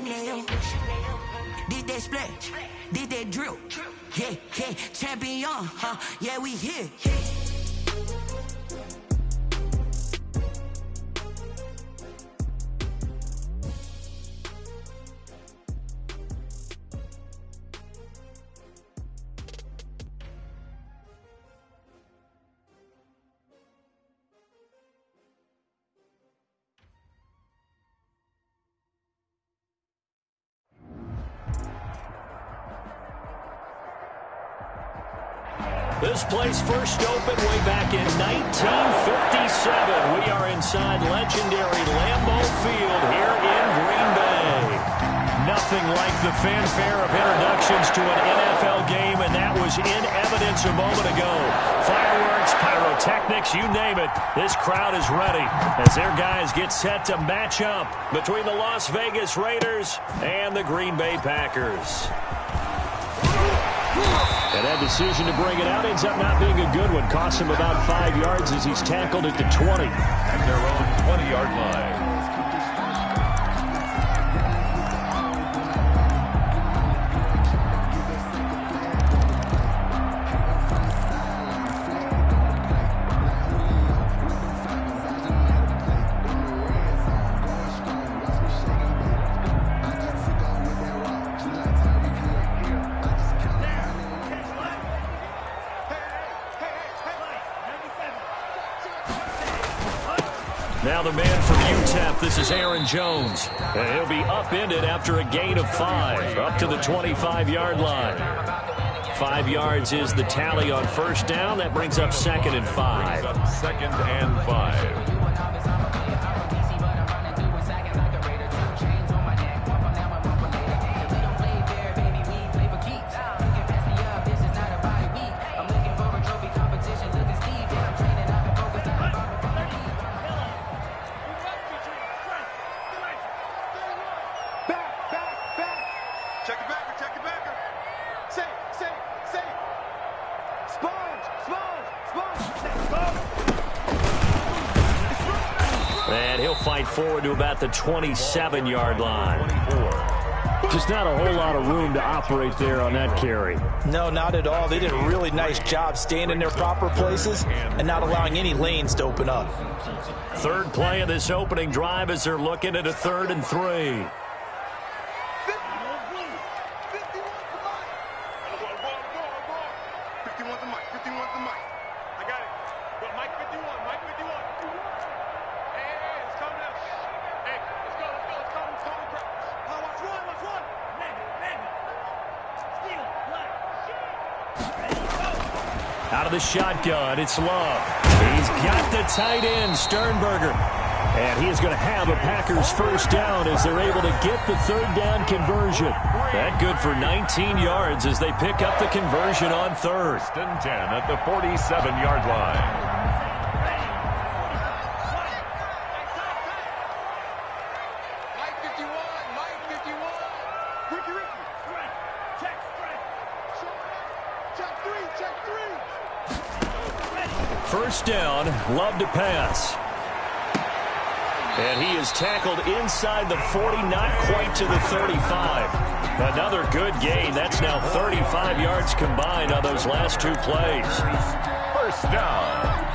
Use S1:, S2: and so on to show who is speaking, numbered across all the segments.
S1: Chanel. Did that splash? Did that drill? Yeah, yeah, champion, huh? Yeah, we here.
S2: This place first opened way back in 1957. We are inside legendary Lambeau Field here in Green Bay. Nothing like the fanfare of introductions to an NFL game, and that was in evidence a moment ago. Fireworks, pyrotechnics, you name it. This crowd is ready as their guys get set to match up between the Las Vegas Raiders and the Green Bay Packers. And that decision to bring it out ends up not being a good one. Costs him about 5 yards as he's tackled at the 20.
S3: At their own 20-yard line.
S2: Now the man from UTEP, this is Aaron Jones. And he'll be upended after a gain of 5, up to the 25-yard line. 5 yards is the tally on first down. That brings up 2nd and 5.
S3: 2nd and 5.
S2: And he'll fight forward to about the 27-yard line. Just not a whole lot of room to operate there on that carry.
S4: No, not at all. They did a really nice job staying in their proper places and not allowing any lanes to open up.
S2: Third play of this opening drive as they're looking at a 3rd and 3. Out of the shotgun, it's Love. He's got the tight end, Sternberger. And he is going to have a Packers first down as they're able to get the 3rd down conversion. That good for 19 yards as they pick up the conversion on 3rd.
S3: 1st and 10 at the 47-yard line.
S2: First down, Love to pass. And he is tackled inside the 40, not quite to the 35. Another good gain. That's now 35 yards combined on those last 2 plays.
S3: First down.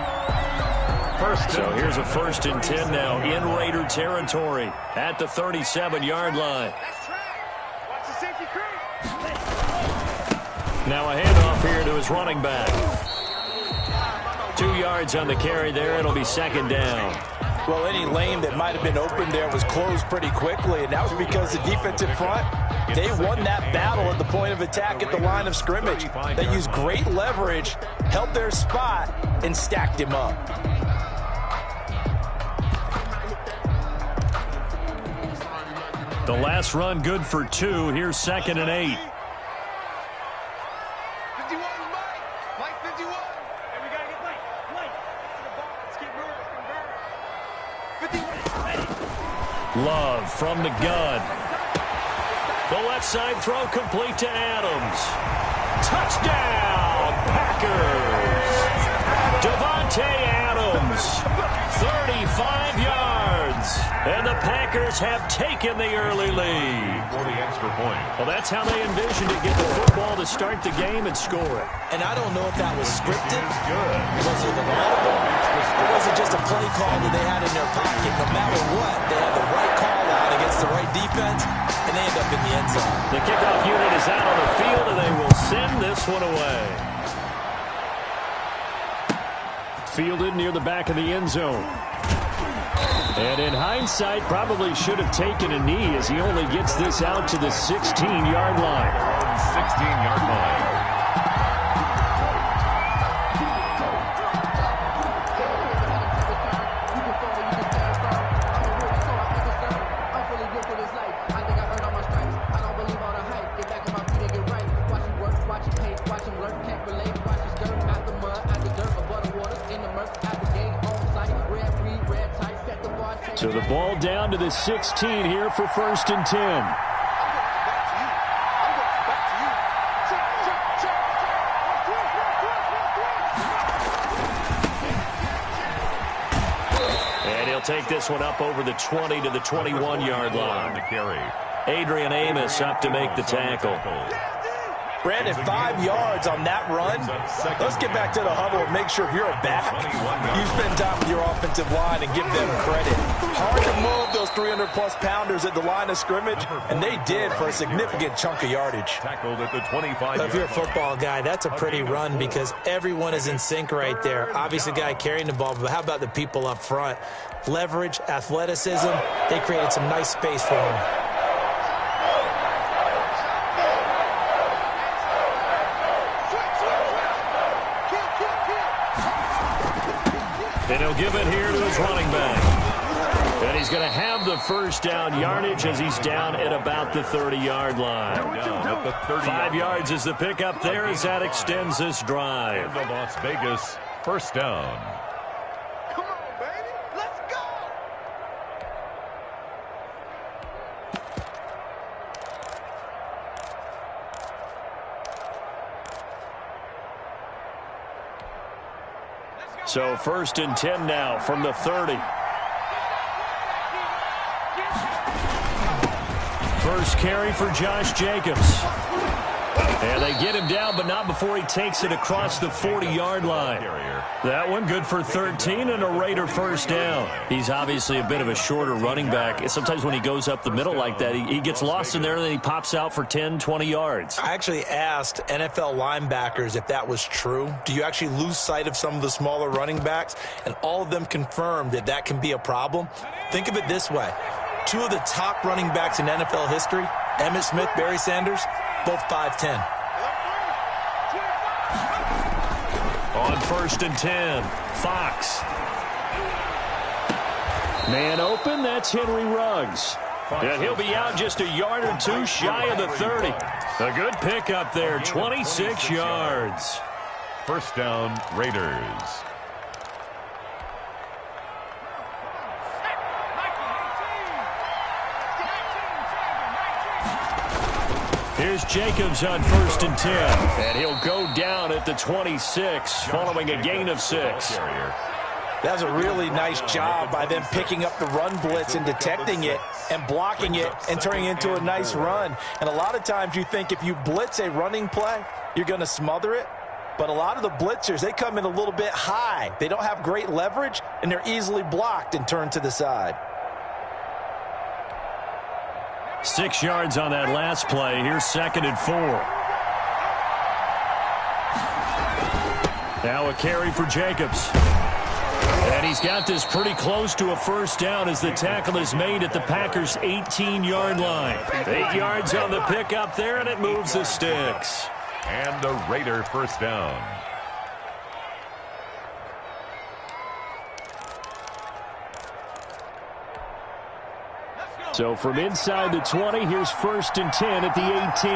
S2: So here's a 1st and 10 now in Raider territory at the 37-yard line. Now a handoff here to his running back. 2 yards on the carry there. It'll be 2nd down.
S4: Well, any lane that might have been open there was closed pretty quickly, and that was because the defensive front, they won that battle at the point of attack at the line of scrimmage. They used great leverage, held their spot, and stacked him up.
S2: The last run good for 2. Here's 2nd and 8. Love from the gun. The left side throw complete to Adams. Touchdown, Packers! Devontae Adams, 35 yards. And the Packers have taken the early lead.
S3: extra point.
S2: Well, that's how they envisioned it, get the football to start the game and score it.
S4: And I don't know if that was scripted.
S3: Good.
S4: Was it an audible? Or was it just a play call that they had in their pocket? No matter what, they had the right call out against the right defense, and they end up in the end zone.
S2: The kickoff unit is out on the field, and they will send this one away. Fielded near the back of the end zone. And in hindsight, probably should have taken a knee as he only gets this out to the 16-yard line.
S3: 16-yard line.
S2: So the ball down to the 16 here for 1st and 10. And he'll take this one up over the 20 to the 21-yard line. Adrian Amos up to make the tackle.
S4: Brandon, 5 yards on that run. Let's get back to the huddle and make sure if you're a back, you spend time with your offensive line and give them credit. Hard to move those 300-plus pounders at the line of scrimmage, and they did for a significant chunk of yardage.
S3: Tackled at the 25.
S5: If you're a football guy, that's a pretty run because everyone is in sync right there. Obviously, the guy carrying the ball, but how about the people up front? Leverage, athleticism, they created some nice space for him.
S2: And he'll give it here to his running back. And he's going to have the first down yardage as he's down at about the 30-yard line. 5 yards is the pickup there as that extends this drive.
S3: The Las Vegas first down.
S6: Come on, baby. Let's go.
S2: So 1st and 10 now from the 30. First carry for Josh Jacobs. And they get him down, but not before he takes it across the 40-yard line. That one good for 13 and a Raider first down. He's obviously a bit of a shorter running back. Sometimes when he goes up the middle like that, he gets lost in there and then he pops out for 10, 20 yards.
S5: I actually asked NFL linebackers if that was true. Do you actually lose sight of some of the smaller running backs? And all of them confirmed that that can be a problem. Think of it this way. 2 of the top running backs in NFL history, Emmitt Smith, Barry Sanders, both 5'10".
S2: On 1st and 10, Fox. Man open, that's Henry Ruggs. And he'll be out just a yard or two shy of the 30. A good pickup there, 26 yards.
S3: First down, Raiders.
S2: Here's Jacobs on 1st and 10. And he'll go down at the 26 following a gain of 6.
S4: That was a really nice job by them picking up the run blitz and detecting it and blocking it and turning it into a nice run. And a lot of times you think if you blitz a running play, you're going to smother it. But a lot of the blitzers, they come in a little bit high. They don't have great leverage, and they're easily blocked and turned to the side.
S2: 6 yards on that last play. Here's 2nd and 4. Now a carry for Jacobs. And he's got this pretty close to a first down as the tackle is made at the Packers' 18-yard line. 8 yards on the pickup there, and it moves the sticks.
S3: And a Raider first down.
S2: So from inside the 20, here's 1st and 10 at the 18.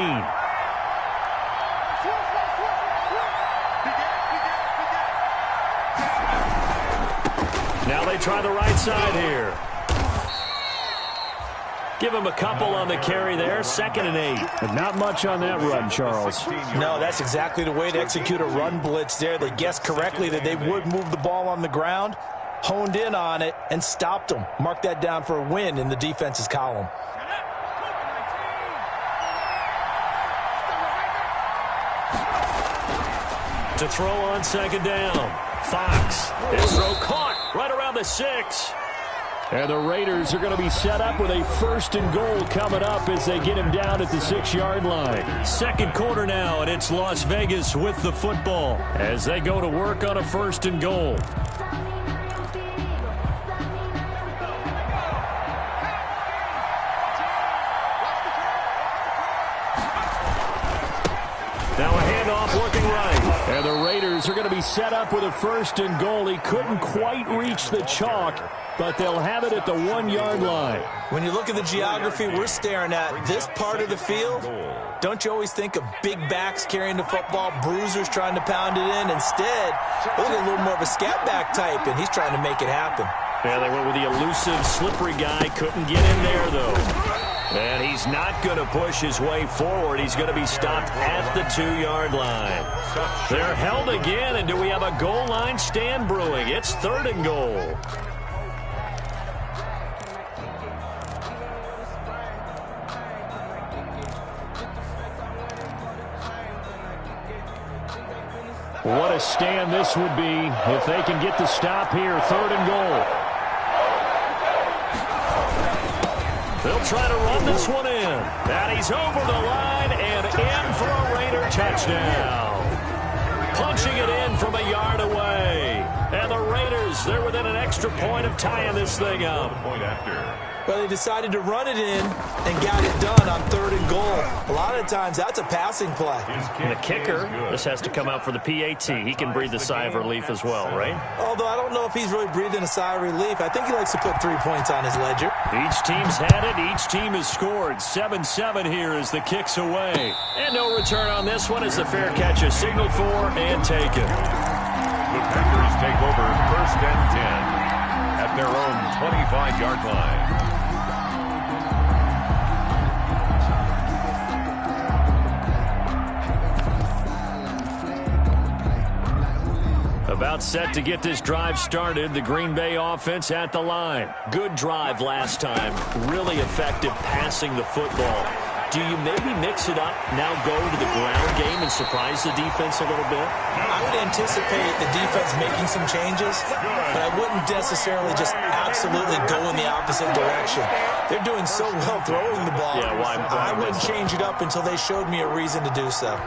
S2: Now they try the right side here. Give him a couple on the carry there. 2nd and 8.
S7: But not much on that run, Charles.
S4: No, that's exactly the way to execute a run blitz there. They guessed correctly that they would move the ball on the ground, honed in on it, and stopped them. Mark that down for a win in the defense's column.
S2: To throw on second down. Fox. His throw caught right around the 6. And the Raiders are going to be set up with a 1st and goal coming up as they get him down at the 6-yard line. Second quarter now, and it's Las Vegas with the football as they go to work on a 1st and goal. Now a handoff working right. And the Raiders are going to be set up with a 1st and goal. He couldn't quite reach the chalk, but they'll have it at the 1-yard line.
S5: When you look at the geography we're staring at, this part of the field, don't you always think of big backs carrying the football, bruisers trying to pound it in? Instead, look at a little more of a scat back type, and he's trying to make it happen.
S2: Yeah, they went with the elusive, slippery guy. Couldn't get in there, though. And he's not going to push his way forward. He's going to be stopped at the 2-yard line. They're held again, and do we have a goal line stand brewing? It's 3rd and goal. What a stand this would be if they can get the stop here. 3rd and goal. They'll try to run this one in. And he's over the line and in for a Raider touchdown. Punching it in from a yard away. And the Raiders, they're within an extra point of tying this thing up.
S5: Well, they decided to run it in and got it done on 3rd and goal. A lot of times, that's a passing play.
S2: And the kicker, this has to come out for the PAT. He can breathe a sigh of relief as well, right?
S5: Although I don't know if he's really breathing a sigh of relief. I think he likes to put 3 points on his ledger.
S2: Each team's had it. Each team has scored. 7-7 here as the kick's away. And no return on this one as the fair catch is signaled for and taken.
S3: The Packers take over 1st and 10 at their own 25-yard line.
S2: About set to get this drive started. The Green Bay offense at the line. Good drive last time. Really effective passing the football. Do you maybe mix it up, now go to the ground game and surprise the defense a little bit?
S5: I would anticipate the defense making some changes, but I wouldn't necessarily just absolutely go in the opposite direction. They're doing so well throwing the ball.
S2: Yeah, why
S5: I wouldn't change it up until they showed me a reason to do so.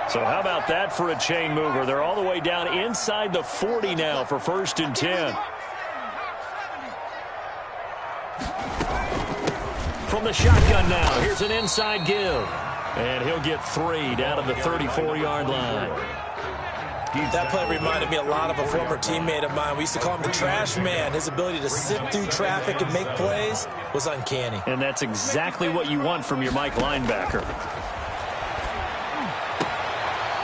S2: So how about that for a chain mover? They're all the way down inside the 40 now for 1st and 10. From the shotgun now, here's an inside give. And he'll get 3 down to the 34-yard line.
S5: That play reminded me a lot of a former teammate of mine. We used to call him the trash man. His ability to sit through traffic and make plays was uncanny.
S2: And that's exactly what you want from your Mike linebacker.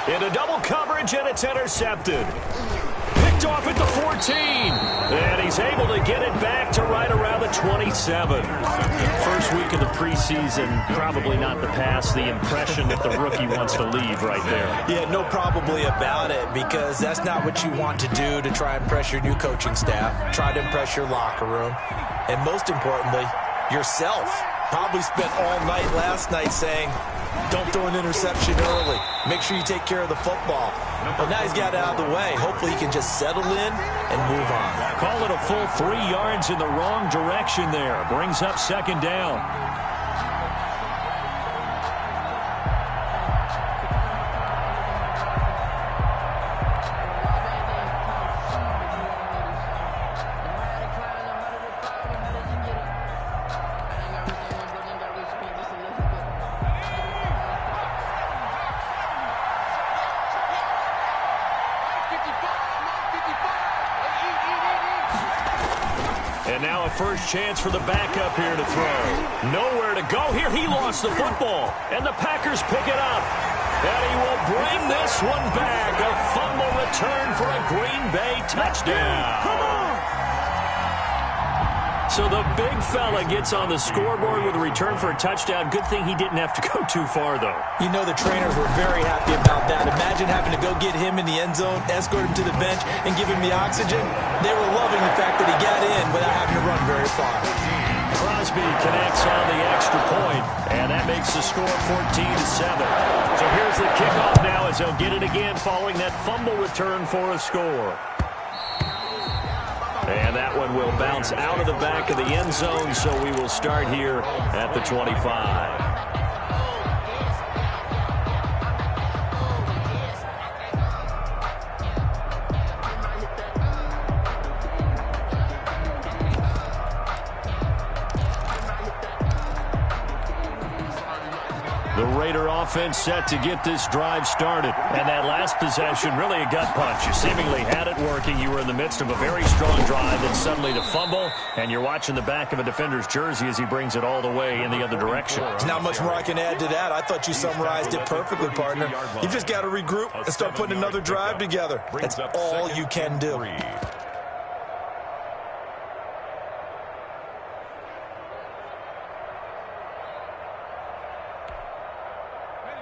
S2: Into double coverage, and it's intercepted. Picked off at the 14. And he's able to get it back to right around the 27. First week of the preseason, probably not the pass, the impression that the rookie wants to leave right there.
S5: Yeah, no probably about it, because that's not what you want to do to try and impress your new coaching staff, try to impress your locker room, and most importantly, yourself. Probably spent all night last night saying, don't throw an interception early. Make sure you take care of the football. But now he's got it out of the way. Hopefully he can just settle in and move on.
S2: Call it a full 3 yards in the wrong direction there. Brings up 2nd down. And now a first chance for the backup here to throw. Nowhere to go here. He lost the football. And the Packers pick it up. And he will bring this one back. A fumble return for a Green Bay touchdown. Come on! So the big fella gets on the scoreboard with a return for a touchdown. Good thing he didn't have to go too far, though.
S5: You know the trainers were very happy about that. Imagine having to go get him in the end zone, escort him to the bench, and give him the oxygen. They were loving the fact that he got in without having to run very far.
S2: Crosby connects on the extra point, and that makes the score 14-7. So here's the kickoff now as they'll get it again following that fumble return for a score. And that one will bounce out of the back of the end zone, so we will start here at the 25. The Raider offense set to get this drive started. And that last possession, really a gut punch. You seemingly had it working. You were in the midst of a very strong drive, and suddenly the fumble, and you're watching the back of a defender's jersey as he brings it all the way in the other direction.
S5: There's not much more I can add to that. I thought you summarized it perfectly, partner. You just got to regroup and start putting another drive together. That's all you can do.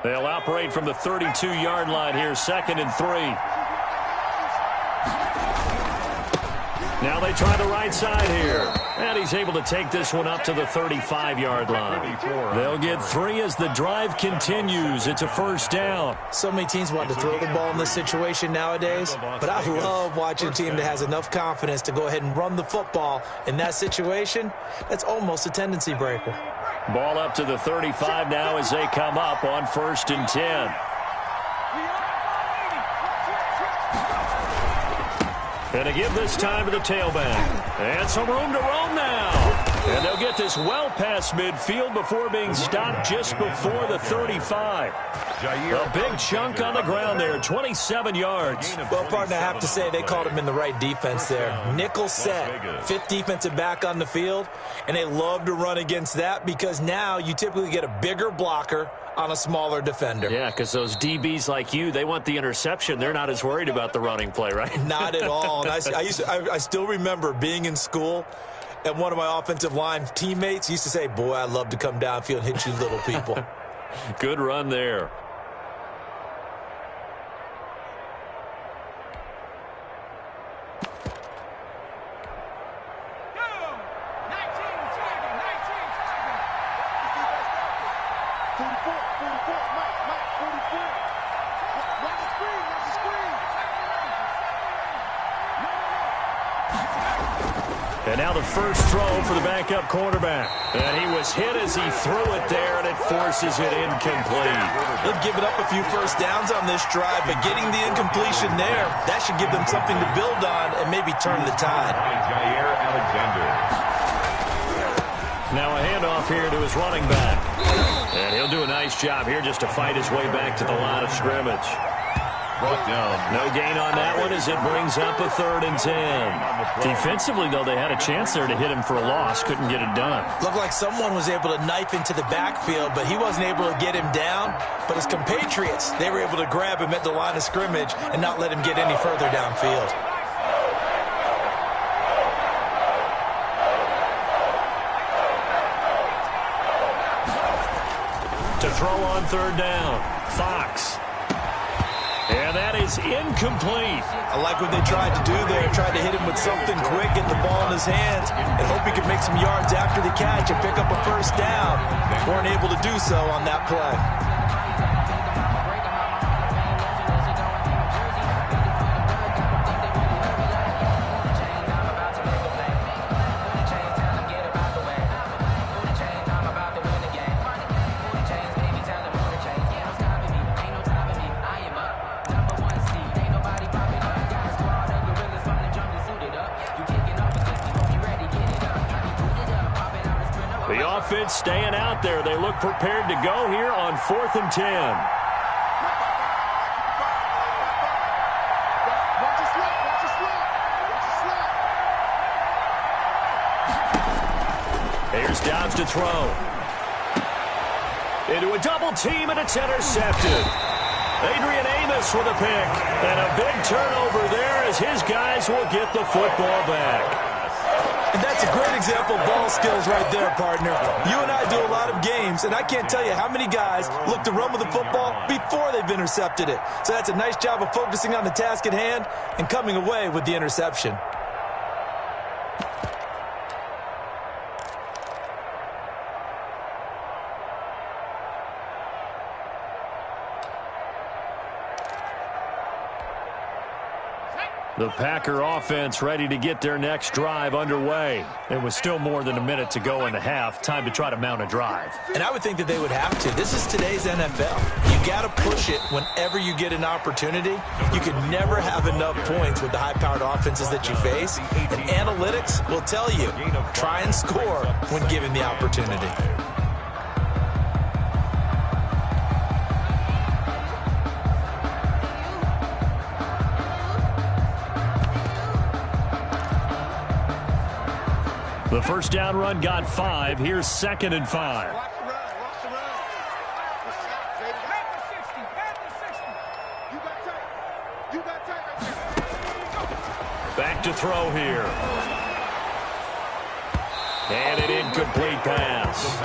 S2: They'll operate from the 32-yard line here, 2nd and 3. Now they try the right side here. And he's able to take this one up to the 35-yard line. They'll get 3 as the drive continues. It's a first down.
S5: So many teams want to throw the ball in this situation nowadays, but I love watching a team that has enough confidence to go ahead and run the football. In that situation, that's almost a tendency breaker.
S2: Ball up to the 35 now as they come up on 1st and 10. And to give this time to the tailback. And some room to roam now. And they'll get this well past midfield before being stopped just before the 35. A big chunk on the ground there, 27 yards.
S5: Well, partner, I have to say they called him in the right defense there. Nickel set, 5th defensive back on the field, and they love to run against that because now you typically get a bigger blocker on a smaller defender.
S2: Yeah, because those DBs like you, they want the interception. They're not as worried about the running play, right?
S5: Not at all. And I still remember being in school, and one of my offensive line teammates used to say, boy, I'd love to come downfield and hit you little people.
S2: Good run there.
S7: And now the first throw for the backup quarterback. And he was hit as he threw it there, and it forces it incomplete.
S5: They've given up a few first downs on this drive, but getting the incompletion there, that should give them something to build on and maybe turn the tide.
S2: Now a handoff here to his running back. And he'll do a nice job here just to fight his way back to the line of scrimmage. No gain on that one as it brings up a 3rd and 10.
S7: Defensively, though, they had a chance there to hit him for a loss. Couldn't get it done.
S5: Looked like someone was able to knife into the backfield, but he wasn't able to get him down. But his compatriots, they were able to grab him at the line of scrimmage and not let him get any further downfield.
S2: To throw on 3rd down, Fox. And that is incomplete.
S5: I like what they tried to do there. Tried to hit him with something quick, get the ball in his hands, and hope he could make some yards after the catch and pick up a first down. Weren't able to do so on that play.
S2: Offense staying out there. They look prepared to go here on 4th and 10. Here's Dobbs to throw. Into a double team, and it's intercepted. Adrian Amos with a pick. And a big turnover there as his guys will get the football back.
S5: And that's a great example of ball skills right there, partner. You and I do a lot of games, and I can't tell you how many guys look to run with the football before they've intercepted it. So that's a nice job of focusing on the task at hand and coming away with the interception.
S7: The Packer offense ready to get their next drive underway. There was still more than a minute to go in the half. Time to try to mount a drive.
S5: And I would think that they would have to. This is today's NFL. You got to push it whenever you get an opportunity. You can never have enough points with the high-powered offenses that you face. And analytics will tell you, try and score when given the opportunity.
S7: The first down run got 5. Here's 2nd and 5. Back to throw here. And an incomplete pass.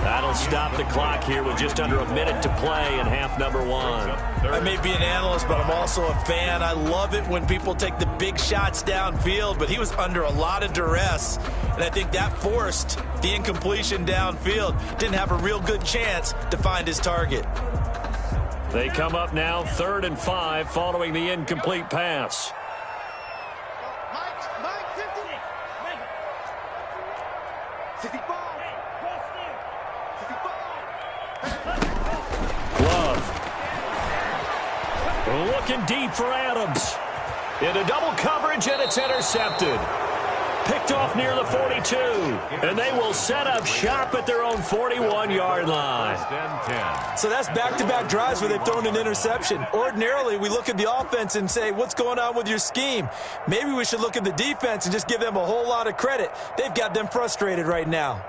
S7: That'll stop the clock here with just under a minute to play in half number 1.
S5: I may be an analyst, but I'm also a fan. I love it when people take the big shots downfield, but he was under a lot of duress, and I think that forced the incompletion downfield. Didn't have a real good chance to find his target.
S7: They come up now 3rd and 5 following the incomplete pass. Looking deep for Adams. Into double coverage, and it's intercepted. Picked off near the 42. And they will set up shop at their own 41-yard line.
S5: So that's back-to-back drives where they've thrown an interception. Ordinarily, we look at the offense and say, what's going on with your scheme? Maybe we should look at the defense and just give them a whole lot of credit. They've got them frustrated right now.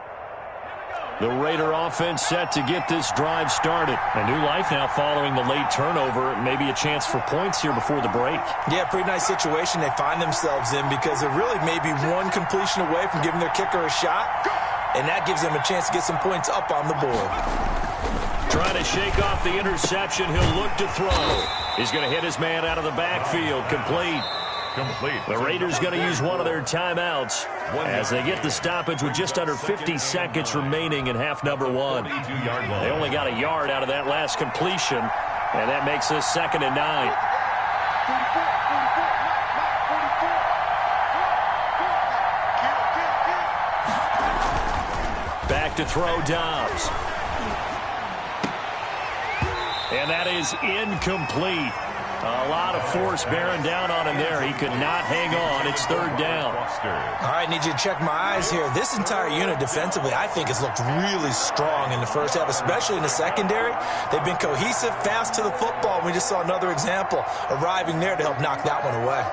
S7: The Raider offense set to get this drive started. A new life now following the late turnover. Maybe a chance for points here before the break.
S5: Yeah, pretty nice situation they find themselves in because they're really maybe one completion away from giving their kicker a shot, and that gives them a chance to get some points up on the board.
S7: Trying to shake off the interception. He'll look to throw. He's going to hit his man out of the backfield. Complete. The Raiders going to use one of their timeouts as they get the stoppage with just under 50 seconds remaining in half number 1. They only got a yard out of that last completion, and that makes this 2nd and 9. Back to throw, Dobbs. And that is incomplete. A lot of force bearing down on him there. He could not hang on. It's 3rd down.
S5: All right, need you to check my eyes here. This entire unit defensively, I think, has looked really strong in the first half, especially in the secondary. They've been cohesive, fast to the football. We just saw another example arriving there to help knock that one away.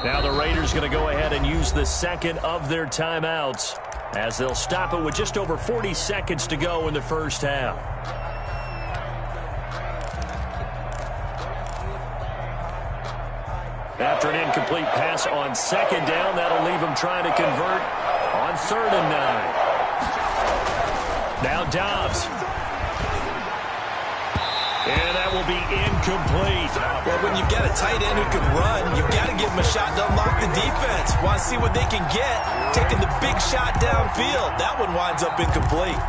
S7: Now the Raiders going to go ahead and use the second of their timeouts as they'll stop it with just over 40 seconds to go in the first half. After an incomplete pass on 2nd down, that'll leave them trying to convert on 3rd and 9. Now Dobbs. And that will be incomplete.
S5: Well, when you've got a tight end who can run, you've got to give him a shot to unlock the defense. Want to see what they can get, taking the big shot downfield. That one winds up incomplete.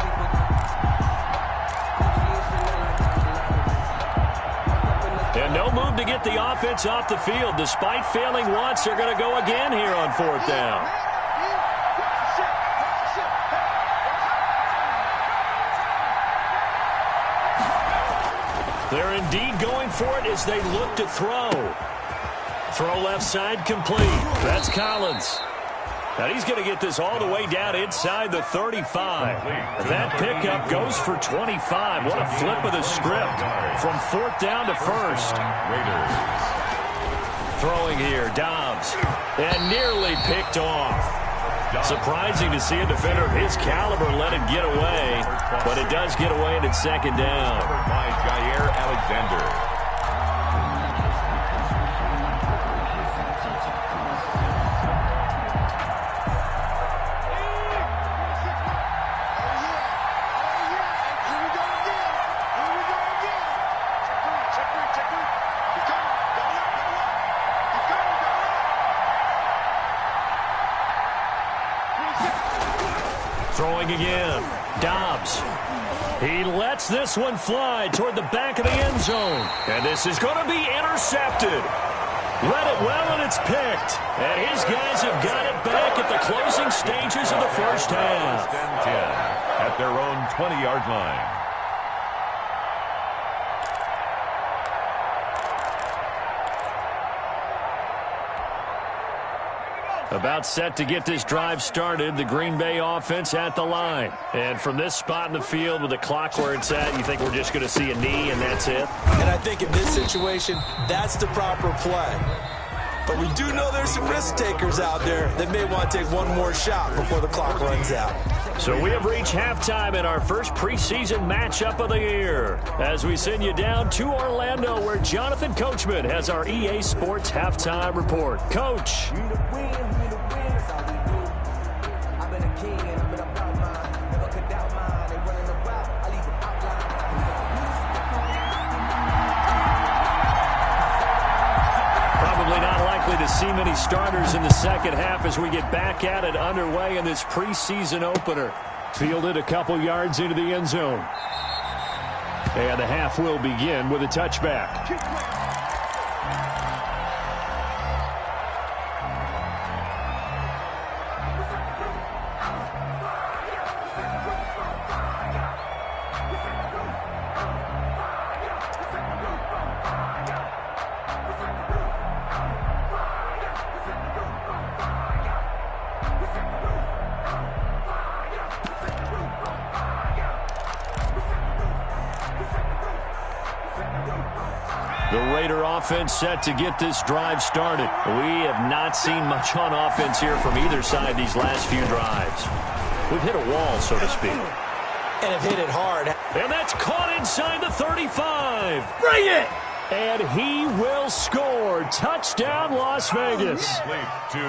S7: And no move to get the offense off the field. Despite failing once, they're going to go again here on 4th down. They're indeed going for it as they look to throw. Throw left side complete. That's Collins. Now he's going to get this all the way down inside the 35. That pickup goes for 25. What a flip of the script from 4th down to 1st. Throwing here, Dobbs. And nearly picked off. Surprising to see a defender of his caliber let it get away, but it does get away and it's 2nd down.
S3: By Jair Alexander.
S7: Throwing again. Dobbs.
S2: He lets this one fly toward the back of the end zone. And this is going to be intercepted. Read it well, and it's picked. And his guys have got it back at the closing stages of the first half.
S3: 10 at their own 20-yard line.
S2: About set to get this drive started, the Green Bay offense at the line. And from this spot in the field with the clock where it's at, you think we're just going to see a knee and that's it?
S5: And I think in this situation, that's the proper play. But we do know there's some risk takers out there that may want to take one more shot before the clock runs out.
S2: So we have reached halftime in our first preseason matchup of the year as we send you down to Orlando where Jonathan Coachman has our EA Sports halftime report. Coach. To see many starters in the second half as we get back at it underway in this preseason opener. Fielded a couple yards into the end zone. And the half will begin with a touchback. The Raider offense set to get this drive started. We have not seen much on offense here from either side these last few drives. We've hit a wall, so to speak.
S5: And have hit it hard.
S2: And that's caught inside the 35. Bring it! And he will score. Touchdown, Las Vegas.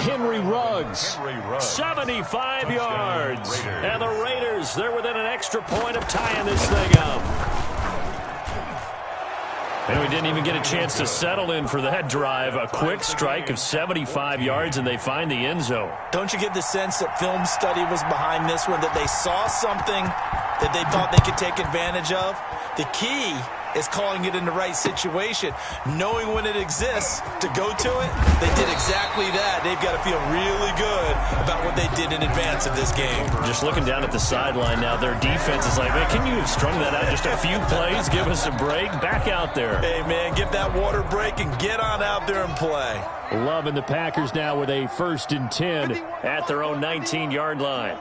S2: Henry Ruggs, 75 yards. And the Raiders, they're within an extra point of tying this thing up. And we didn't even get a chance to settle in for that drive. A quick strike of 75 yards, and they find the end zone.
S5: Don't you get the sense that film study was behind this one, that they saw something that they thought they could take advantage of? The key is calling it in the right situation, knowing when it exists to go to it. They did exactly that. They've got to feel really good about what they did in advance of this game.
S2: Just looking down at the sideline now, their defense is like, man, can you have strung that out just a few plays? Give us a break. Back out there.
S5: Hey, man, give that water break and get on out there and play.
S2: Loving the Packers now with a 1st and 10 at their own 19-yard line.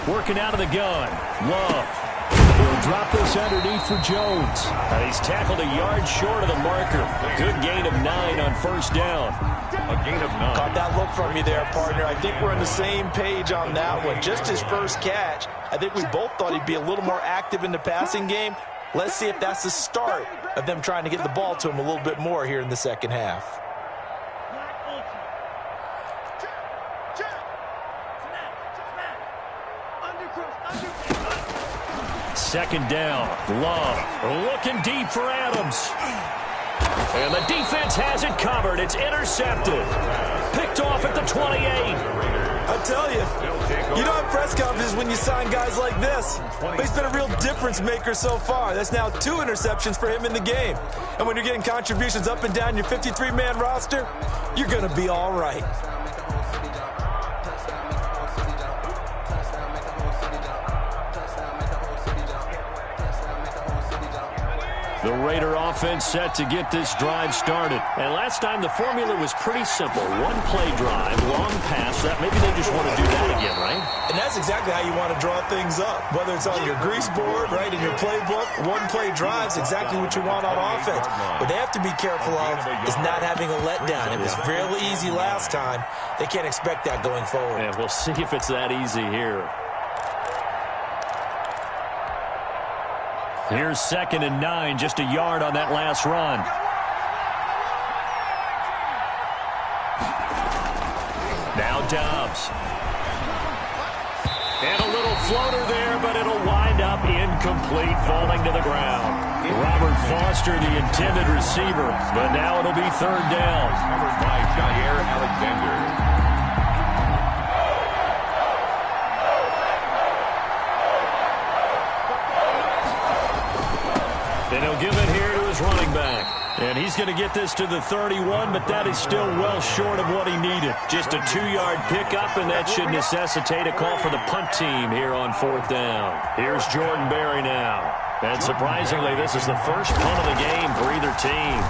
S2: Working out of the gun. Love. He'll drop this underneath for Jones. He's tackled a yard short of the marker. Good gain of 9 on first down.
S3: A gain of 9.
S5: Caught that look from you there, partner. I think we're on the same page on that one. Just his first catch. I think we both thought he'd be a little more active in the passing game. Let's see if that's the start of them trying to get the ball to him a little bit more here in the second half.
S2: Second down. Love looking deep for Adams. And the defense has it covered. It's intercepted. Picked off at the 28.
S5: I tell you, you don't have press conferences when you sign guys like this. But he's been a real difference maker so far. That's now 2 interceptions for him in the game. And when you're getting contributions up and down your 53-man roster, you're going to be all right.
S2: The Raider offense set to get this drive started. And last time the formula was pretty simple. One-play drive, long pass. That maybe they just want to do that again, right?
S5: And that's exactly how you want to draw things up. Whether it's on your grease board, right, in your playbook, one-play drive's exactly what you want on offense. What they have to be careful of is not having a letdown. It was really easy last time. They can't expect that going forward.
S2: And we'll see if it's that easy here. Here's 2nd and 9, just a yard on that last run. Now Dobbs. And a little floater there, but it'll wind up incomplete, falling to the ground. Robert Foster, the intended receiver, but now it'll be third down.
S3: Covered by Jair Alexander.
S2: And he'll give it here to his running back. And he's going to get this to the 31, but that is still well short of what he needed. Just a 2-yard pickup, and that should necessitate a call for the punt team here on fourth down. Here's Jordan Berry now. And surprisingly, this is the first punt of the game for either team.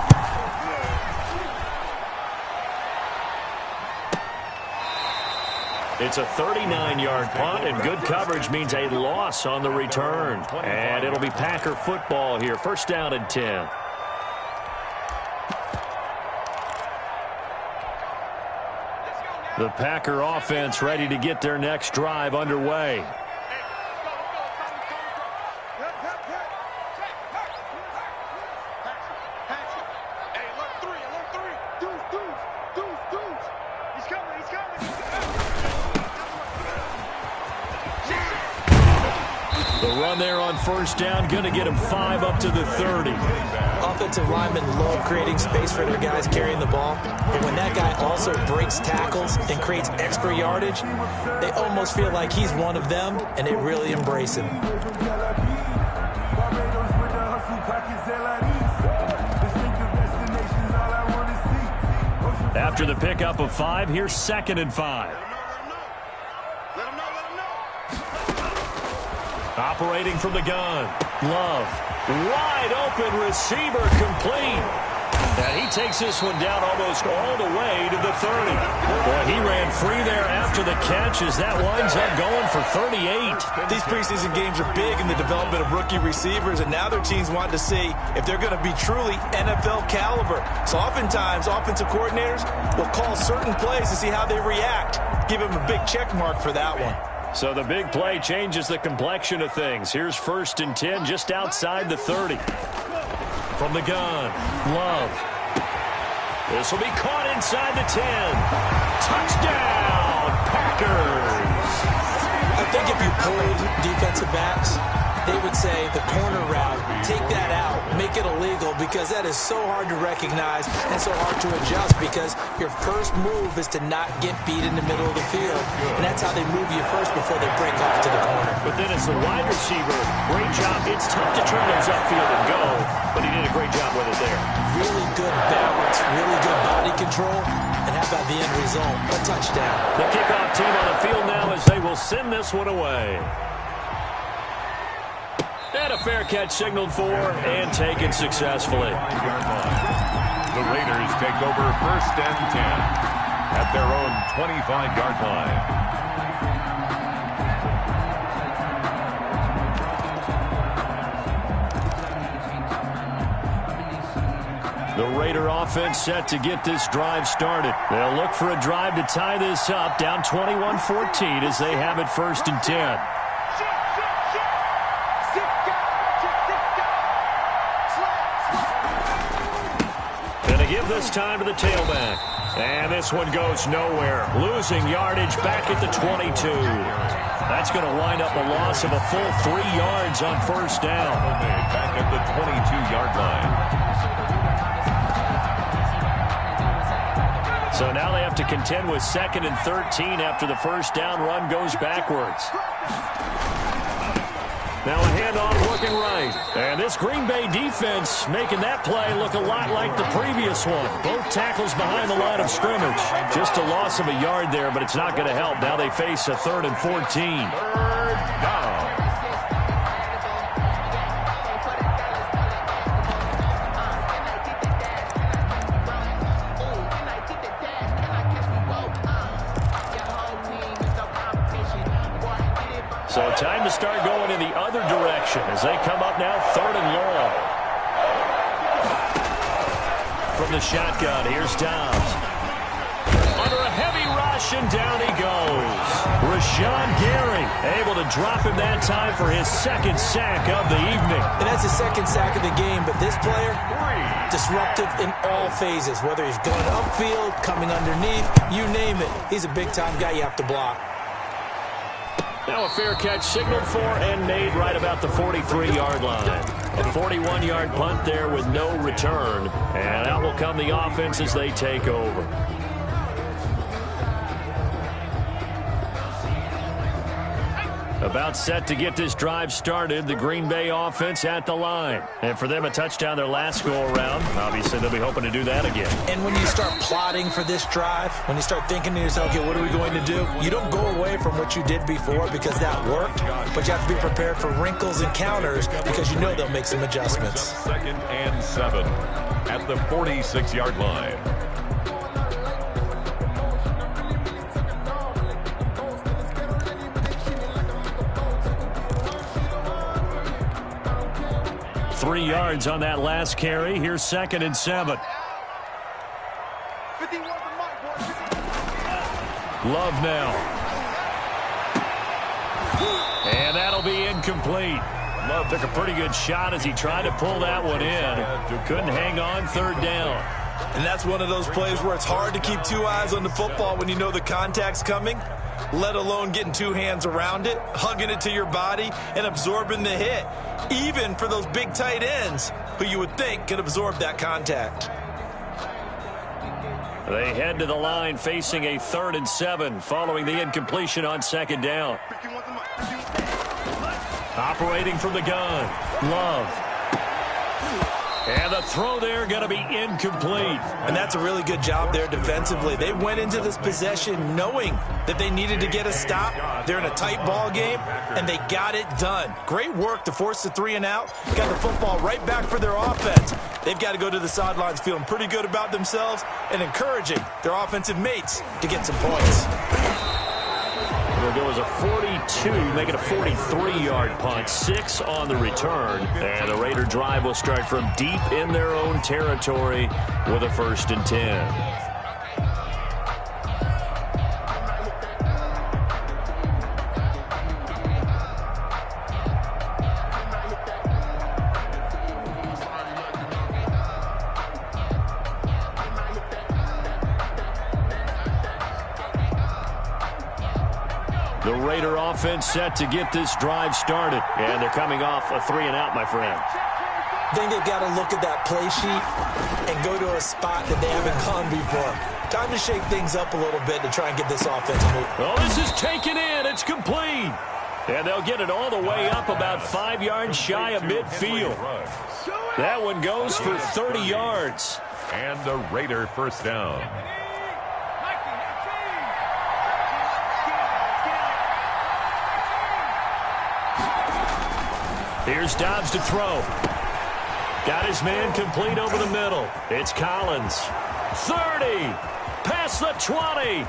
S2: It's a 39-yard punt, and good coverage means a loss on the return. And it'll be Packer football here. First down and 10. The Packer offense ready to get their next drive underway. The run there on first down, going to get him 5 up to the 30.
S4: Offensive linemen love creating space for their guys carrying the ball, but when that guy also breaks tackles and creates extra yardage, they almost feel like he's one of them, and they really embrace him.
S2: After the pickup of 5, here's 2nd and 5. Operating from the gun. Love. Wide open receiver complete. And he takes this one down almost all the way to the 30. Boy, he ran free there after the catch as that winds up going for 38.
S4: These preseason games are big in the development of rookie receivers, and now their teams want to see if they're going to be truly NFL caliber. So oftentimes, offensive coordinators will call certain plays to see how they react. Give them a big check mark for that one.
S2: So the big play changes the complexion of things. Here's 1st and 10 just outside the 30. From the gun, Love. This will be caught inside the 10. Touchdown, Packers.
S4: I think if you pulled defensive backs, they would say the corner route, take that out, make it illegal, because that is so hard to recognize and so hard to adjust, because your first move is to not get beat in the middle of the field, and that's how they move you first before they break off to the corner.
S2: But then as the wide receiver, great job. It's tough to turn those upfield and go, but he did a great job with it there.
S4: Really good balance, really good body control, and how about the end result? A touchdown.
S2: The kickoff team on the field now as they will send this one away. And a fair catch signaled for and taken successfully.
S3: The Raiders take over 1st and 10 at their own 25-yard line.
S2: The Raider offense set to get this drive started. They'll look for a drive to tie this up, down 21-14 as they have it 1st and 10. Give this time to the tailback. And this one goes nowhere. Losing yardage back at the 22. That's going to wind up a loss of a full 3 yards on first down.
S3: Back at the 22-yard line.
S2: So now they have to contend with 2nd and 13 after the first down run goes backwards. Now a handoff working right. And this Green Bay defense making that play look a lot like the previous one. Both tackles behind the line of scrimmage. Just a loss of a yard there, but it's not going to help. Now they face a 3rd and 14.
S3: 3rd down.
S2: So time to start going in the other direction as they come up now 3rd and long. From the shotgun, here's Dobbs. Under a heavy rush, and down he goes. Rashawn Gary able to drop him that time for his 2nd sack of the evening.
S4: And that's his 2nd sack of the game, but this player, disruptive in all phases, whether he's going upfield, coming underneath, you name it. He's a big-time guy you have to block.
S2: Now a fair catch signaled for and made right about the 43-yard line. A 41-yard punt there with no return. And out will come the offense as they take over. About set to get this drive started, the Green Bay offense at the line. And for them, a touchdown their last go-around. Obviously, they'll be hoping to do that again.
S5: And when you start plotting for this drive, when you start thinking to yourself, okay, what are we going to do? You don't go away from what you did before because that worked, but you have to be prepared for wrinkles and counters because you know they'll make some adjustments.
S3: 2nd and 7 at the 46-yard line.
S2: Three yards on that last carry. Here's 2nd and 7. Love now. And that'll be incomplete. Love took a pretty good shot as he tried to pull that one in. Couldn't hang on, 3rd down.
S5: And that's one of those plays where it's hard to keep two eyes on the football when you know the contact's coming, let alone getting two hands around it, hugging it to your body, and absorbing the hit, even for those big tight ends who you would think could absorb that contact.
S2: They head to the line facing a 3rd and 7 following the incompletion on 2nd down. Operating from the gun, Love. And the throw there going to be incomplete.
S5: And that's a really good job there defensively. They went into this possession knowing that they needed to get a stop. They're in a tight ball game, and they got it done. Great work to force the 3 and out. Got the football right back for their offense. They've got to go to the sidelines feeling pretty good about themselves and encouraging their offensive mates to get some points.
S2: It'll go as a 42, make it a 43-yard punt, 6 on the return. And the Raider drive will start from deep in their own territory with a 1st and 10. The Raider offense set to get this drive started. And they're coming off a 3 and out, my friend.
S5: I think they've got to look at that play sheet and go to a spot that they haven't gone before. Time to shake things up a little bit to try and get this offense moving.
S2: Oh, this is taken in. It's complete. And they'll get it all the way up about 5 yards shy of midfield. That one goes for 30 yards.
S3: And the Raider 1st down.
S2: Here's Dobbs to throw. Got his man complete over the middle. It's Collins. 30. Past the 20.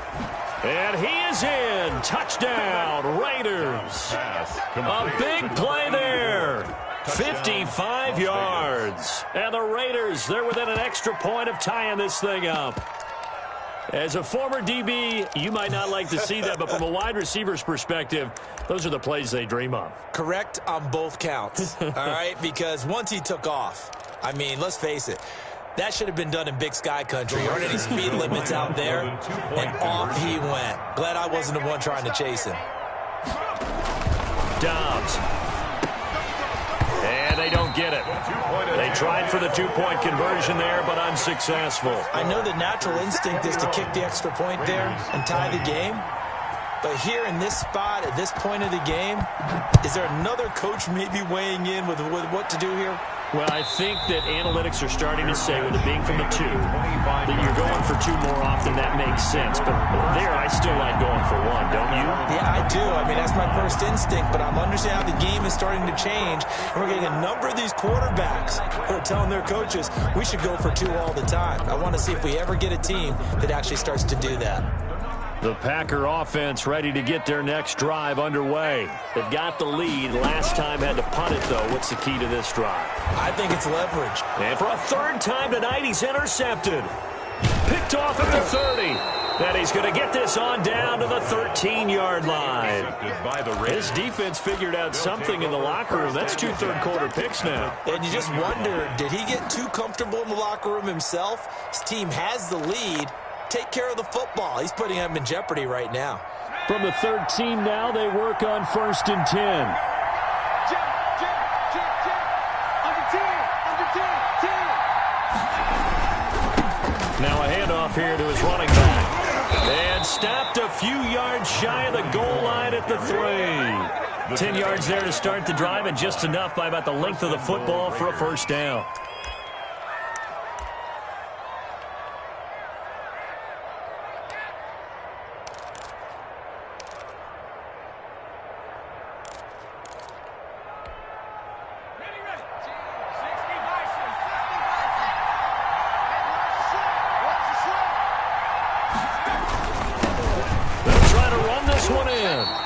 S2: And he is in. Touchdown, Raiders. A big play there. 55 yards. And the Raiders, they're within an extra point of tying this thing up. As a former DB, you might not like to see that, but from a wide receiver's perspective, those are the plays they dream of.
S5: Correct on both counts, all right? Because once he took off, I mean, let's face it, that should have been done in Big Sky country. There aren't any speed limits out there, and off he went. Glad I wasn't the one trying to chase him.
S2: Dobbs. And they don't get it. They tried for the 2-point conversion there, but unsuccessful.
S5: I know the natural instinct is to kick the extra point there and tie the game. But here in this spot, at this point of the game, is there another coach maybe weighing in with what to do here?
S2: Well, I think that analytics are starting to say, with it being from the 2, that you're going for 2 more often. That makes sense. But there, I still like going for 1, don't you?
S5: Yeah, I do. I mean, that's my first instinct. But I'm understanding how the game is starting to change. And we're getting a number of these quarterbacks who are telling their coaches, we should go for 2 all the time. I want to see if we ever get a team that actually starts to do that.
S2: The Packer offense ready to get their next drive underway. They've got the lead. Last time had to punt it, though. What's the key to this drive?
S5: I think it's leverage.
S2: And for a 3rd time tonight, he's intercepted. Picked off at the 30. And he's going to get this on down to the 13-yard line. His defense figured out something in the locker room. That's 2 third-quarter picks now.
S5: And you just wonder, did he get too comfortable in the locker room himself? His team has the lead. Take care of the football. He's putting him in jeopardy right now.
S2: From the 13 now, they work on 1st and 10.
S7: handoff here to his running back. And stopped a few yards shy of the goal line at the 3. 10 yards there to start the drive, and just enough by about the length of the football for a first down.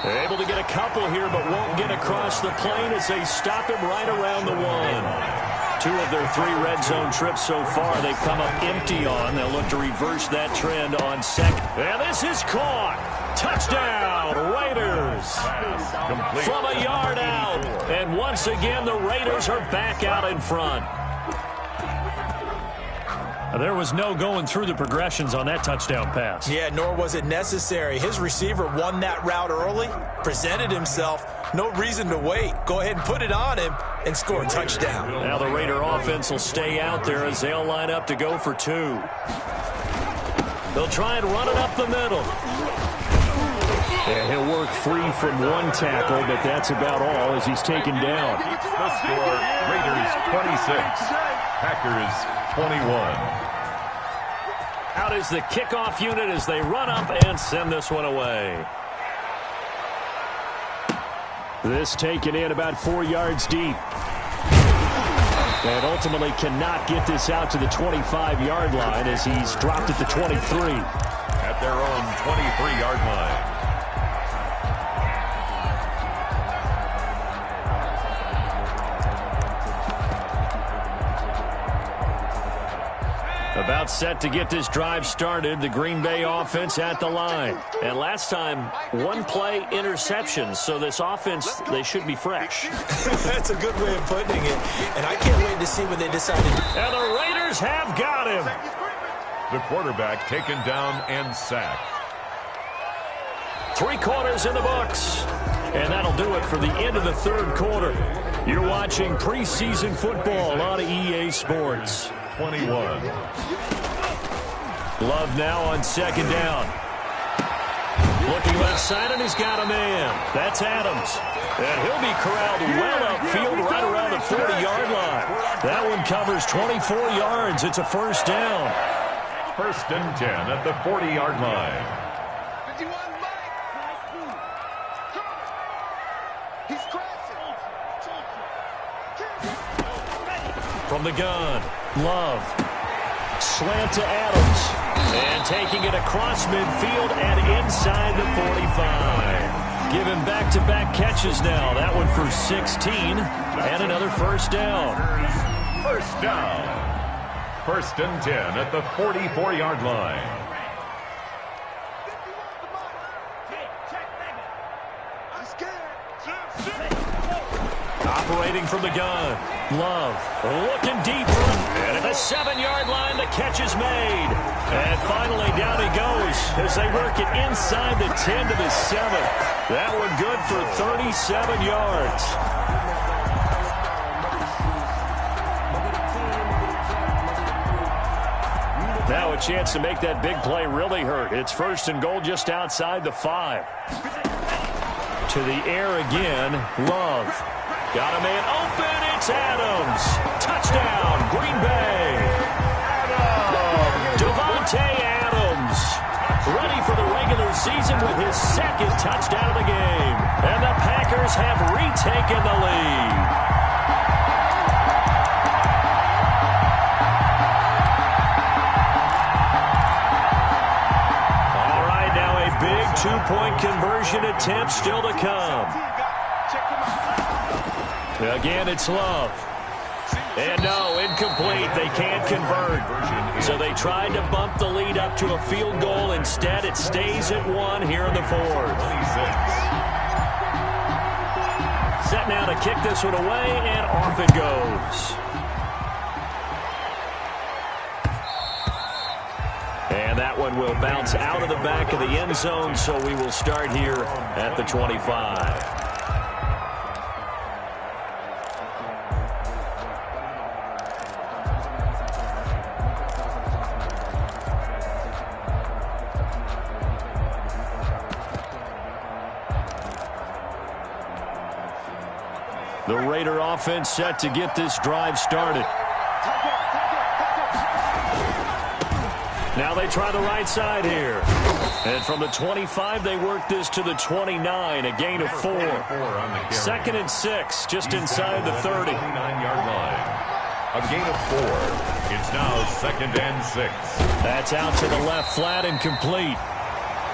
S2: They're able to get a couple here, but won't get across the plane as they stop him right around the 1. 2 of their 3 red zone trips so far, they've come up empty on. They'll look to reverse that trend on second. And this is caught. Touchdown, Raiders. From a yard out. And once again, the Raiders are back out in front. There was no going through the progressions on that touchdown pass.
S4: Yeah, nor was it necessary. His receiver won that route early, presented himself. No reason to wait. Go ahead and put it on him and score a touchdown.
S2: Now the Raider offense will stay out there as they'll line up to go for 2. They'll try and run it up the middle. Yeah, he'll work free from 1 tackle, but that's about all as he's taken down.
S3: The score, Raiders 26, Packers 21.
S2: Out is the kickoff unit as they run up and send this one away. This taken in about 4 yards deep. And ultimately cannot get this out to the 25-yard line as he's dropped at the 23.
S3: At their own 23-yard line.
S2: About set to get this drive started, the Green Bay offense at the line. And last time, 1-play interception, so this offense, they should be fresh.
S4: That's a good way of putting it, and I can't wait to see what they decide to do.
S2: And the Raiders have got him.
S3: The quarterback taken down and sacked.
S2: 3 quarters in the books. And that'll do it for the end of the 3rd quarter. You're watching preseason football on EA Sports.
S3: 21.
S2: Love now on 2nd down. Looking left side, and he's got a man. That's Adams. And he'll be corralled well upfield right around the 40-yard line. That one covers 24 yards. It's a first down.
S3: 1st and 10 at the 40-yard line.
S2: From the gun, Love. Slant to Adams. And taking it across midfield and inside the 45. Giving back-to-back catches now. That one for 16 and another first down.
S3: First down. 1st and 10 at the 44-yard line.
S2: Operating from the gun. Love looking deep. And at the 7-yard line, the catch is made. And finally, down he goes as they work it inside the 10 to the 7. That one good for 37 yards. Now a chance to make that big play really hurt. It's 1st and goal just outside the 5. To the air again, Love. Got a man open. It's Adams. Touchdown, Green Bay. Devontae Adams. Ready for the regular season with his 2nd touchdown of the game. And the Packers have retaken the lead. All right, now a big 2-point conversion attempt still to come. Again, it's Love. And no, incomplete. They can't convert. So they tried to bump the lead up to a field goal. Instead, it stays at 1 here in the 4th. Set now to kick this one away, and off it goes. And that one will bounce out of the back of the end zone, so we will start here at the 25. The Raider offense set to get this drive started. Now they try the right side here. And from the 25, they work this to the 29, a gain of 4. 2nd and 6, just inside the 30.
S3: 29-yard line. A gain of 4. It's now 2nd and 6.
S2: That's out to the left, flat and complete.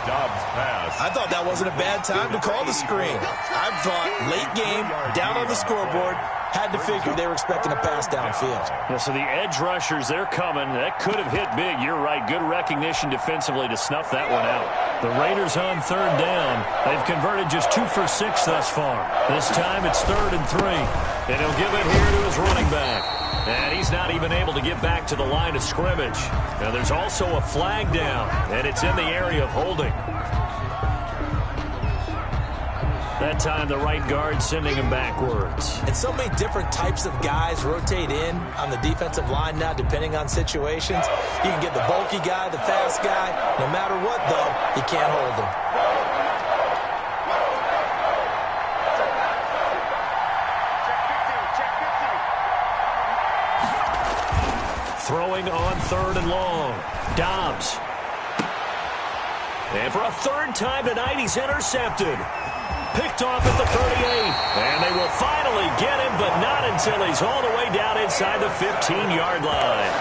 S3: Dobbs pass.
S5: I thought that wasn't a bad time to call the screen. I thought late game, down on the scoreboard, had to figure they were expecting a pass downfield.
S2: Yeah, so the edge rushers, they're coming. That could have hit big. You're right. Good recognition defensively to snuff that one out. The Raiders on 3rd down. They've converted just 2 for 6 thus far. This time it's 3rd and 3. And he'll give it here to his running back. And he's not even able to get back to the line of scrimmage. Now there's also a flag down, and it's in the area of holding. That time the right guard sending him backwards.
S5: And so many different types of guys rotate in on the defensive line now, depending on situations. You can get the bulky guy, the fast guy. No matter what, though, you can't hold him.
S2: Throwing on 3rd and long. Dobbs. And for a 3rd time tonight, he's intercepted. Picked off at the 38. And they will finally get him, but not until he's all the way down inside the 15-yard line.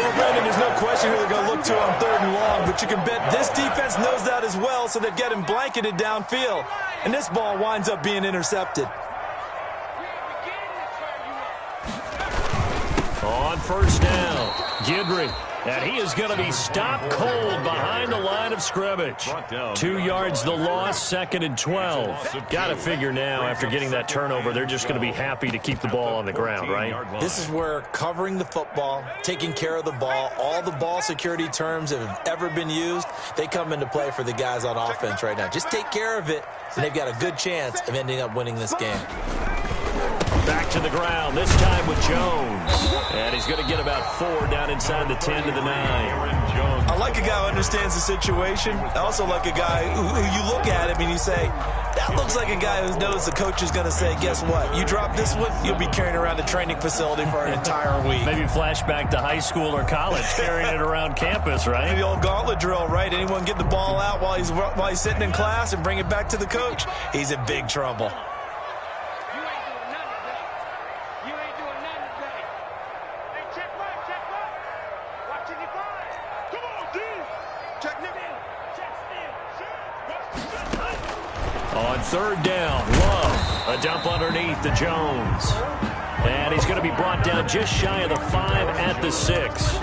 S5: Well, Brandon, there's no question who they're going to look to on 3rd and long, but you can bet this defense knows that as well, so they get him blanketed downfield. And this ball winds up being intercepted.
S2: On 1st down, Guidry. And he is going to be stopped cold behind the line of scrimmage. 2 yards the loss, 2nd and 12. Got to figure now, after getting that turnover, they're just going to be happy to keep the ball on the ground, right?
S5: This is where covering the football, taking care of the ball, all the ball security terms that have ever been used, they come into play for the guys on offense right now. Just take care of it, and they've got a good chance of ending up winning this game.
S2: Back to the ground, this time with Jones. And he's going to get about 4 down inside the 10 to the 9.
S5: I like a guy who understands the situation. I also like a guy who you look at him and you say, that looks like a guy who knows the coach is going to say, guess what? You drop this one, you'll be carrying around a training facility for an entire week.
S2: Maybe flashback to high school or college, carrying it around campus, right?
S5: The old gauntlet drill, right? Anyone get the ball out while he's sitting in class and bring it back to the coach? He's in big trouble.
S2: On 3rd down, Love, a dump underneath to Jones. And he's going to be brought down just shy of the 5 at the 6.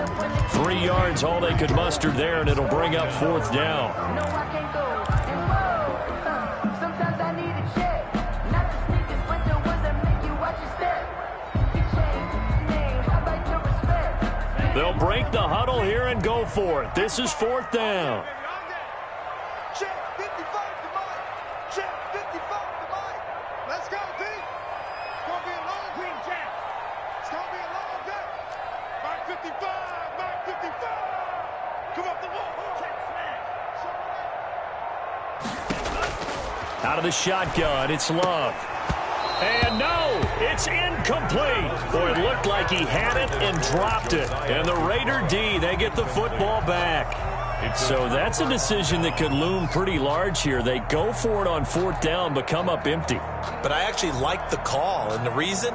S2: 3 yards, all they could muster there, and it'll bring up 4th down. They'll break the huddle here and go for it. This is 4th down. Out of the shotgun, it's Love. And no, it's incomplete. Boy, it looked like he had it and dropped it. And the Raider D, they get the football back. So that's a decision that could loom pretty large here. They go for it on 4th down, but come up empty.
S5: But I actually like the call, and the reason?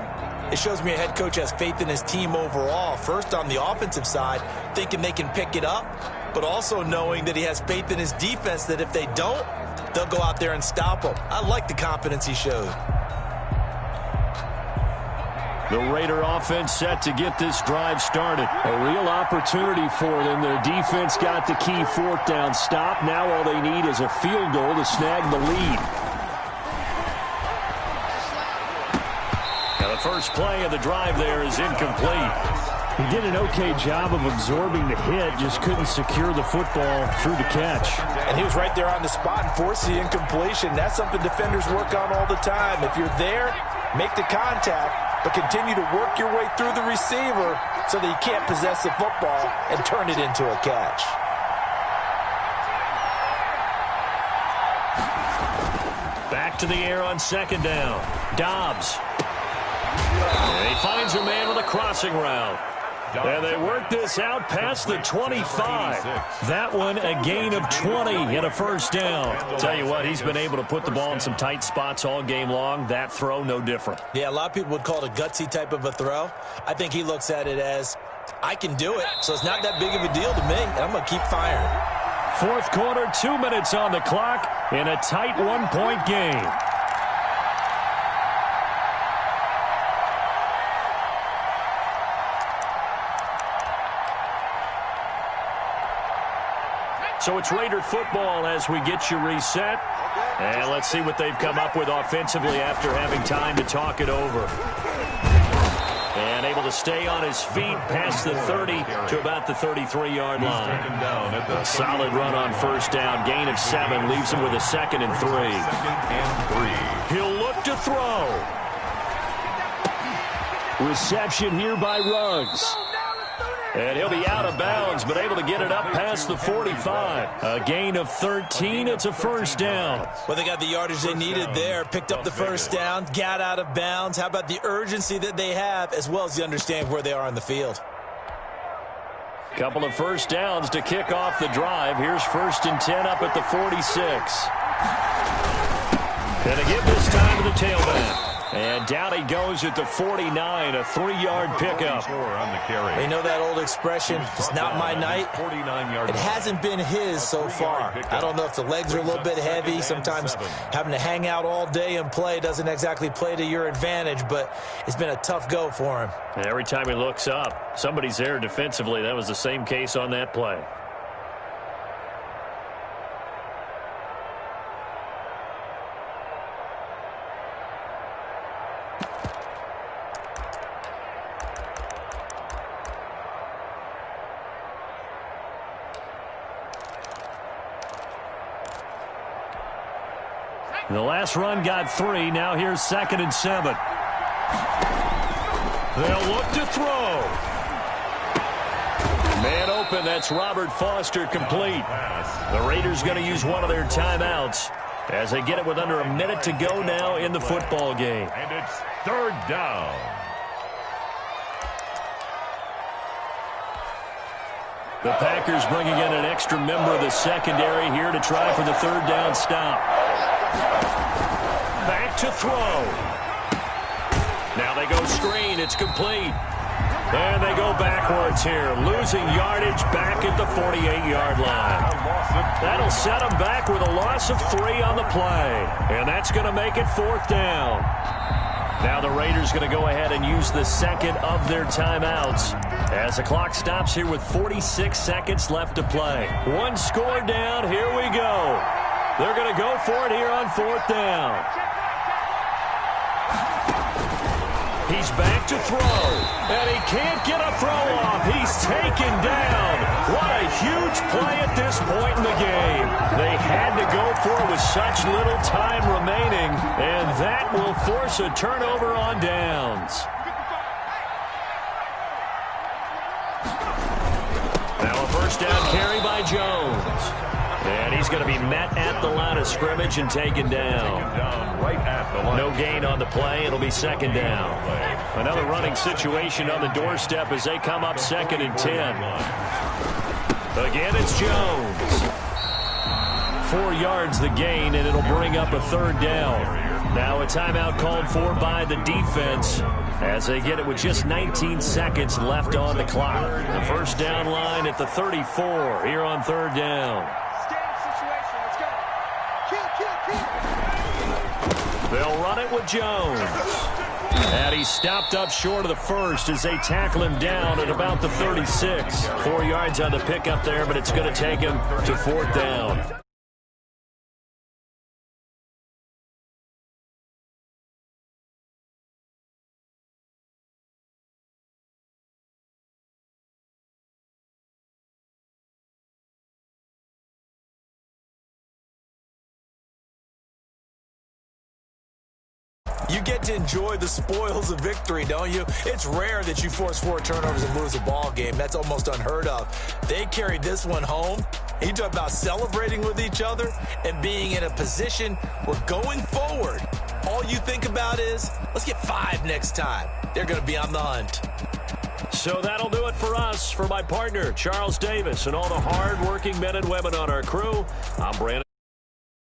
S5: It shows me a head coach has faith in his team overall. First, on the offensive side, thinking they can pick it up, but also knowing that he has faith in his defense that if they don't, they'll go out there and stop them. I like the confidence he showed.
S2: The Raider offense set to get this drive started. A real opportunity for them. Their defense got the key 4th down stop. Now all they need is a field goal to snag the lead. Now the first play of the drive there is incomplete. He did an okay job of absorbing the hit, just couldn't secure the football through the catch.
S5: And he was right there on the spot and forced the incompletion. That's something defenders work on all the time. If you're there, make the contact, but continue to work your way through the receiver so that you can't possess the football and turn it into a catch.
S2: Back to the air on 2nd down. Dobbs
S7: And he finds a man with a crossing route. And they work this out past the 25. That one a gain of 20 and a first down. Tell you what, he's been able to put the ball in some tight spots all game long. That throw, no different.
S5: Yeah, a lot of people would call it a gutsy type of a throw. I think he looks at it as, I can do it, so it's not that big of a deal to me, and I'm going to keep firing.
S7: Fourth quarter, 2 minutes on the clock in a tight one-point game. So it's Raider football as we get you reset. And let's see what they've come up with offensively after having time to talk it over. And able to stay on his feet past the 30 to about the 33-yard line. A solid run on first down. Gain of 7 leaves him with a 2nd and 3. He'll look to throw. Reception here by Ruggs. And he'll be out of bounds, but able to get it up past the 45. A gain of 13. It's a first down.
S5: Well, they got the yardage they needed there. Picked up the first down, got out of bounds. How about the urgency that they have, as well as the understanding where they are on the field?
S7: Couple of first downs to kick off the drive. Here's 1st and 10 up at the 46. And a give this time to the tailback. And down he goes at the 49, a 3-yard pickup.
S5: They know that old expression, it's not my night. It hasn't been his so far. I don't know if the legs are a little bit heavy. Sometimes having to hang out all day and play doesn't exactly play to your advantage, but it's been a tough go for him.
S7: And every time he looks up, somebody's there defensively. That was the same case on that play. The last run got 3. Now here's 2nd and 7. They'll look to throw. Man open. That's Robert Foster, complete. The Raiders going to use one of their timeouts as they get it with under a minute to go now in the football game.
S3: And it's 3rd down.
S7: The Packers bringing in an extra member of the secondary here to try for the 3rd down stop. Back to throw. Now they go screen. It's complete. And they go backwards here. Losing yardage back at the 48-yard line. That'll set them back with a loss of 3 on the play. And that's going to make it 4th down. Now the Raiders going to go ahead and use the 2nd of their timeouts as the clock stops here with 46 seconds left to play. 1 score down. Here we go. They're going to go for it here on 4th down. He's back to throw, and he can't get a throw off. He's taken down. What a huge play at this point in the game. They had to go for it with such little time remaining, and that will force a turnover on downs. Now a first down carry by Jones. And he's going to be met at the line of scrimmage and taken down. No gain on the play. It'll be 2nd down. Another running situation on the doorstep as they come up 2nd and 10. Again, it's Jones. 4 yards the gain, and it'll bring up a 3rd down. Now a timeout called for by the defense as they get it with just 19 seconds left on the clock. The first down line at the 34 here on 3rd down. They'll run it with Jones. And he's stopped up short of the first as they tackle him down at about the 36. 4 yards on the pickup there, but it's going to take him to 4th down.
S5: You get to enjoy the spoils of victory, don't you? It's rare that you force 4 turnovers and lose a ball game. That's almost unheard of. They carried this one home. And you talk about celebrating with each other and being in a position where going forward, all you think about is, let's get 5 next time. They're going to be on the hunt.
S7: So that'll do it for us. For my partner, Charles Davis, and all the hard-working men and women on our crew, I'm Brandon.